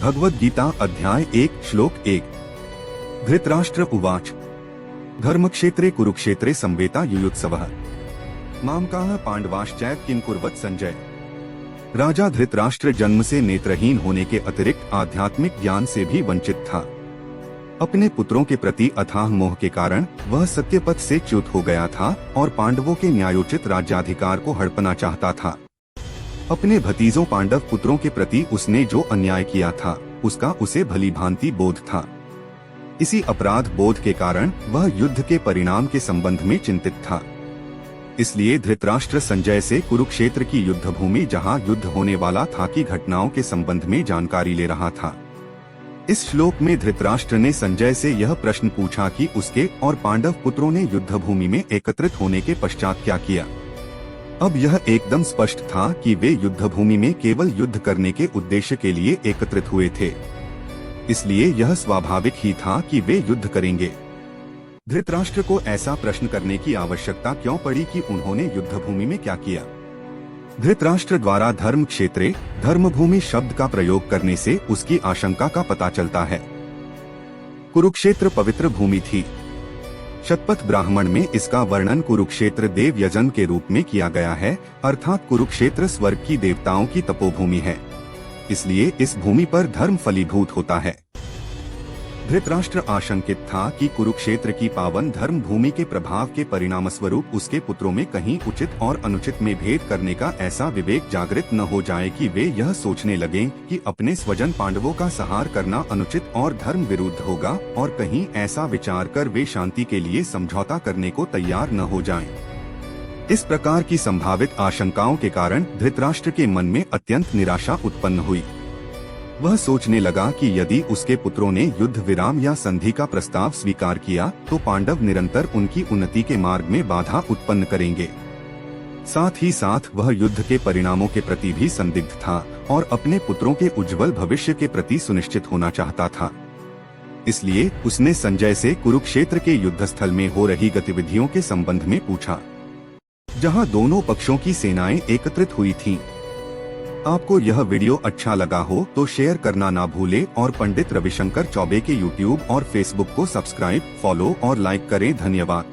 भगवद गीता अध्याय 1 श्लोक 1। धृतराष्ट्र उवाच धर्मक्षेत्रे कुरुक्षेत्रे संवेता युयुत्सवः मामकाः पांडवाश्चैव किं कुर्वत् संजय। राजा धृतराष्ट्र जन्म से नेत्रहीन होने के अतिरिक्त आध्यात्मिक ज्ञान से भी वंचित था। अपने पुत्रों के प्रति अथाह मोह के कारण वह सत्यपथ से च्युत हो गया था और पांडवों के न्यायोचित राज्याधिकार को हड़पना चाहता था। अपने भतीजों पांडव पुत्रों के प्रति उसने जो अन्याय किया था उसका उसे भली भांति बोध था। इसी अपराध बोध के कारण वह युद्ध के परिणाम के संबंध में चिंतित था। इसलिए धृतराष्ट्र संजय से कुरुक्षेत्र की युद्ध भूमि जहाँ युद्ध होने वाला था की घटनाओं के संबंध में जानकारी ले रहा था। इस श्लोक में धृतराष्ट्र ने संजय से यह प्रश्न पूछा कि उसके और पांडव पुत्रों ने युद्ध भूमि में एकत्रित होने के पश्चात क्या किया। अब यह एकदम स्पष्ट था कि वे युद्ध भूमि में केवल युद्ध करने के उद्देश्य के लिए एकत्रित हुए थे। इसलिए यह स्वाभाविक ही था कि वे युद्ध करेंगे। धृतराष्ट्र को ऐसा प्रश्न करने की आवश्यकता क्यों पड़ी कि उन्होंने युद्ध भूमि में क्या किया। धृतराष्ट्र द्वारा धर्म क्षेत्रे धर्मभूमि शब्द का प्रयोग करने से उसकी आशंका का पता चलता है। कुरुक्षेत्र पवित्र भूमि थी। शतपथ ब्राह्मण में इसका वर्णन कुरुक्षेत्र देव यजन के रूप में किया गया है, अर्थात कुरुक्षेत्र स्वर्ग की देवताओं की तपोभूमि है। इसलिए इस भूमि पर धर्म फलीभूत होता है। धृतराष्ट्र आशंकित था कि कुरुक्षेत्र की पावन धर्म भूमि के प्रभाव के परिणामस्वरूप उसके पुत्रों में कहीं उचित और अनुचित में भेद करने का ऐसा विवेक जागृत न हो जाए कि वे यह सोचने लगें कि अपने स्वजन पांडवों का संहार करना अनुचित और धर्म विरुद्ध होगा और कहीं ऐसा विचार कर वे शांति के लिए समझौता करने को तैयार न हो जाएं। इस प्रकार की संभावित आशंकाओं के कारण धृतराष्ट्र के मन में अत्यंत निराशा उत्पन्न हुई। वह सोचने लगा कि यदि उसके पुत्रों ने युद्ध विराम या संधि का प्रस्ताव स्वीकार किया तो पांडव निरंतर उनकी उन्नति के मार्ग में बाधा उत्पन्न करेंगे। साथ ही साथ वह युद्ध के परिणामों के प्रति भी संदिग्ध था और अपने पुत्रों के उज्जवल भविष्य के प्रति सुनिश्चित होना चाहता था। इसलिए उसने संजय से कुरुक्षेत्र के युद्धस्थल में हो रही गतिविधियों के संबंध में पूछा, जहां दोनों पक्षों की सेनाएं एकत्रित हुई थीं। आपको यह वीडियो अच्छा लगा हो तो शेयर करना ना भूले और पंडित रविशंकर चौबे के YouTube और Facebook को सब्सक्राइब, फॉलो और लाइक करें। धन्यवाद।